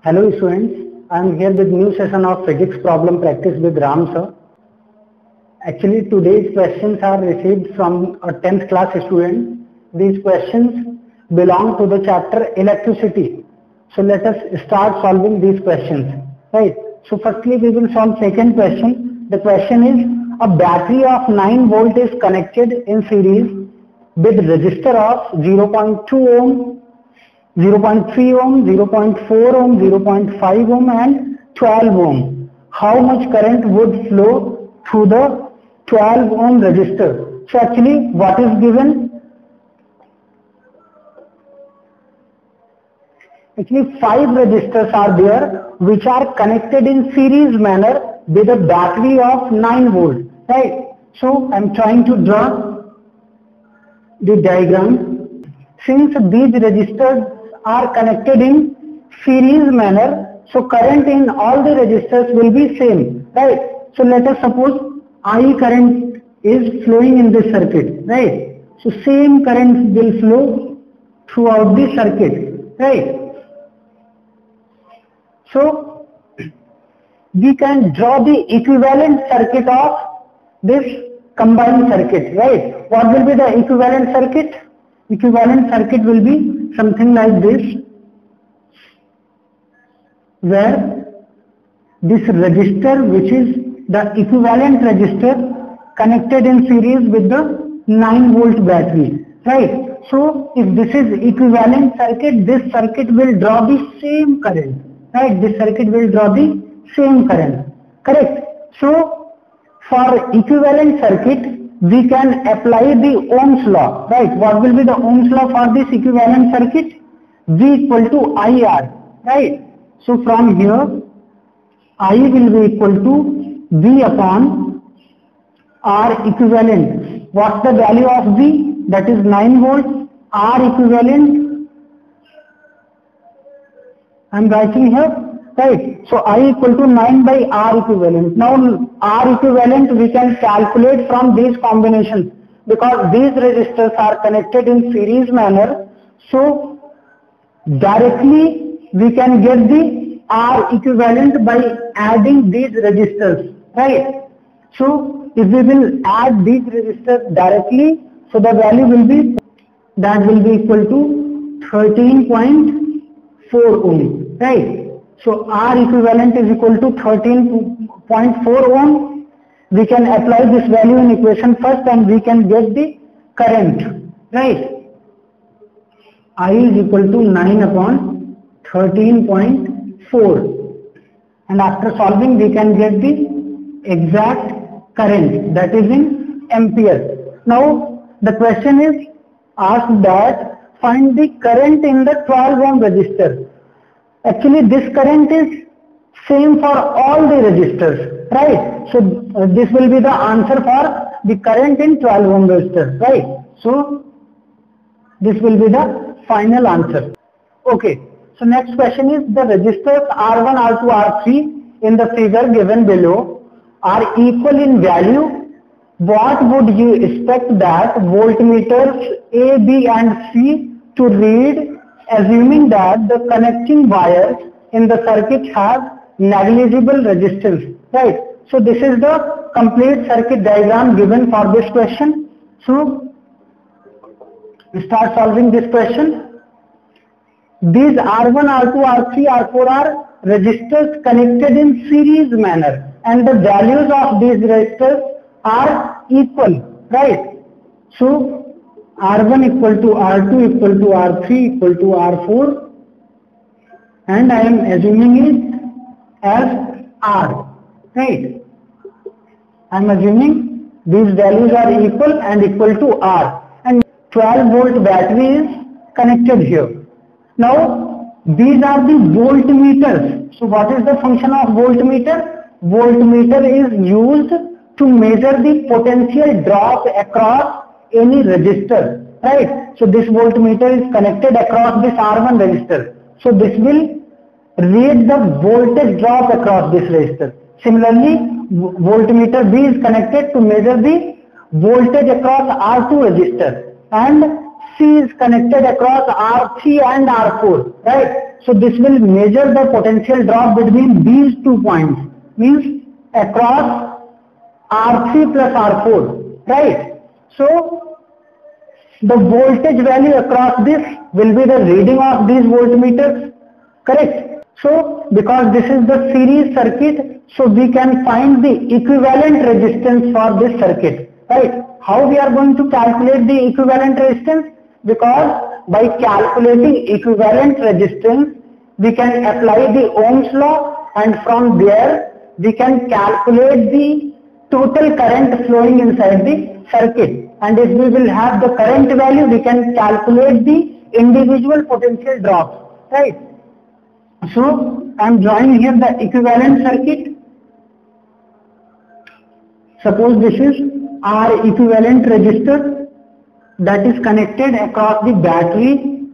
Hello students, I am here with new session of physics problem practice with Ram sir. Actually today's questions are received from a 10th class student. These questions belong to the chapter electricity. So let us start solving these questions. Right. So firstly we will solve second question. The question is a battery of 9 volt is connected in series with resistor of 0.2 ohm, 0.3 ohm, 0.4 ohm, 0.5 ohm and 12 ohm. How much current would flow through the 12 ohm resistor? So actually what is given? Actually 5 resistors are there which are connected in series manner with a battery of 9 volt. Right. So I am trying to draw the diagram. Since these resistors are connected in series manner, so current in all the resistors will be same, right? So let us suppose I current is flowing in this circuit, right? So same current will flow throughout the circuit, right? So we can draw the equivalent circuit of this combined circuit, right? What will be the equivalent circuit? Equivalent circuit will be something like this, where this resistor, which is the equivalent resistor, connected in series with the 9 volt battery, right? So if this is equivalent circuit, this circuit will draw the same current, right? This circuit will draw the same current, correct? So for equivalent circuit, we can apply the Ohm's law, right? What will be the Ohm's law for this equivalent circuit? V equal to IR, right? So from here, I will be equal to V upon R equivalent. What's the value of V? That is 9 volt. R equivalent, I am writing here. Right. So I equal to 9 by R equivalent. Now R equivalent we can calculate from these combinations because these resistors are connected in series manner. So directly we can get the R equivalent by adding these resistors. Right. So if we will add these resistors directly, so the value will be, that will be equal to 13.4 ohm. Right. So R equivalent is equal to 13.4 ohm. We can apply this value in equation first and we can get the current, right? I is equal to 9 upon 13.4 and after solving we can get the exact current, that is in ampere. Now the question is asked that find the current in the 12 ohm resistor. Actually this current is same for all the resistors, right? So this will be the answer for the current in 12 ohm resistor, right? So this will be the final answer. Okay, so next question is the resistors R1, R2, R3 in the figure given below are equal in value. What would you expect that voltmeters A, B and C to read, assuming that the connecting wires in the circuit have negligible resistance, right? So this is the complete circuit diagram given for this question. So we start solving this question. These R1, R2, R3, R4 are resistors connected in series manner and the values of these resistors are equal, right? So R1 equal to R2 equal to R3 equal to R4 and I am assuming it as R, right? I am assuming these values are equal and equal to R and 12 volt battery is connected here. Now these are the voltmeters. So what is the function of voltmeter? Voltmeter is used to measure the potential drop across any resistor, right? So this voltmeter is connected across this R1 resistor. So this will read the voltage drop across this resistor. Similarly, voltmeter B is connected to measure the voltage across R2 resistor and C is connected across R3 and R4, right? So this will measure the potential drop between these 2 points, means across R3 plus R4, right? So the voltage value across this will be the reading of these voltmeters, correct? So because this is the series circuit, so we can find the equivalent resistance for this circuit, right? How we are going to calculate the equivalent resistance? Because by calculating equivalent resistance, we can apply the Ohm's law, and from there we can calculate the total current flowing inside the circuit. And if we will have the current value, we can calculate the individual potential drops, right? So I am drawing here the equivalent circuit. Suppose this is R equivalent resistor that is connected across the battery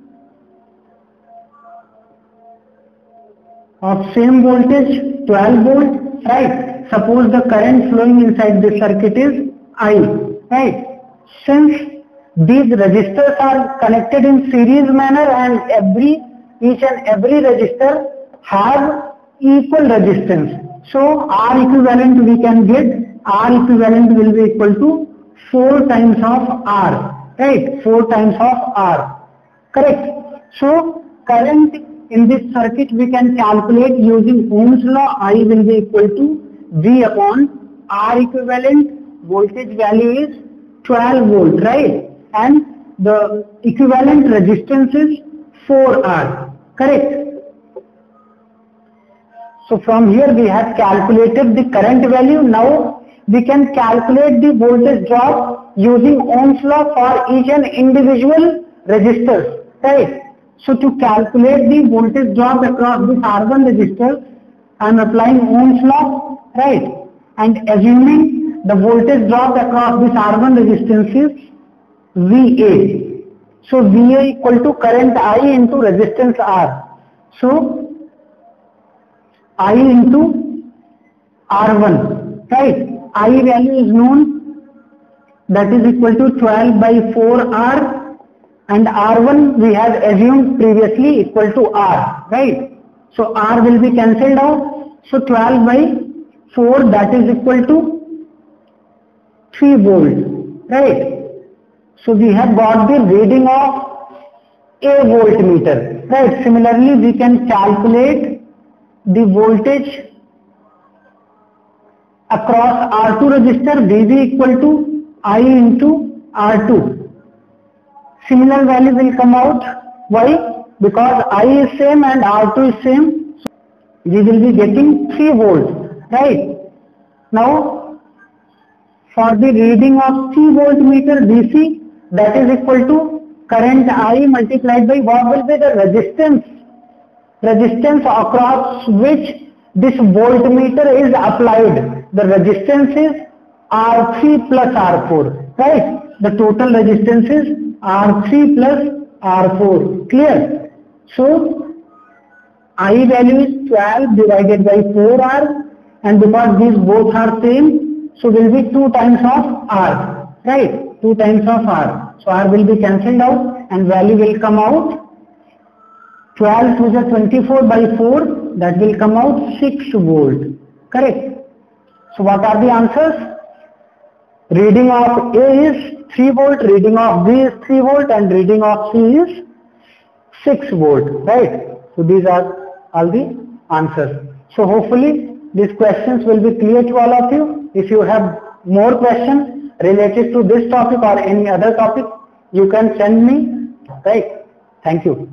of same voltage, 12 volt, right? Suppose the current flowing inside the circuit is I, right? Since these resistors are connected in series manner and each and every resistor have equal resistance, so R equivalent we can get, R equivalent will be equal to 4 times of R, right? 4 times of R, correct? So current in this circuit we can calculate using Ohm's law. I will be equal to V upon R equivalent. Voltage value is 12 volt, right? And the equivalent resistance is 4R, correct? So from here we have calculated the current value. Now we can calculate the voltage drop using Ohm's law for each and individual resistors, right? So to calculate the voltage drop across this R1 resistor, I am applying Ohm's law, right? And assuming the voltage drop across this R1 resistance is VA. So VA equal to current I into resistance R. So I into R1, right? I value is known, that is equal to 12 by 4R, and R1 we have assumed previously equal to R, right? So R will be cancelled out. So 12 by 4, that is equal to 3 volt, right? So we have got the reading of a voltmeter, right? Similarly, we can calculate the voltage across R2 resistor, VV equal to I into R2. Similar value will come out. Why? Because I is same and R2 is same. So we will be getting 3 volts, right? Now, for the reading of 3 voltmeter DC, that is equal to current I multiplied by what will be the resistance across which this voltmeter is applied. The resistance is R3 plus R4, right? The total resistance is R3 plus R4, clear? So I value is 12 divided by 4R, and because these both are same, so will be 2 times of R, right? 2 times of R. So R will be cancelled out and value will come out 12 to the 24 by 4, that will come out 6 volt, correct? So what are the answers? Reading of A is 3 volt, reading of B is 3 volt, and reading of C is 6 volt, right? So these are all the answers. So hopefully these questions will be clear to all of you. If you have more questions related to this topic or any other topic, you can send me, right? Thank you.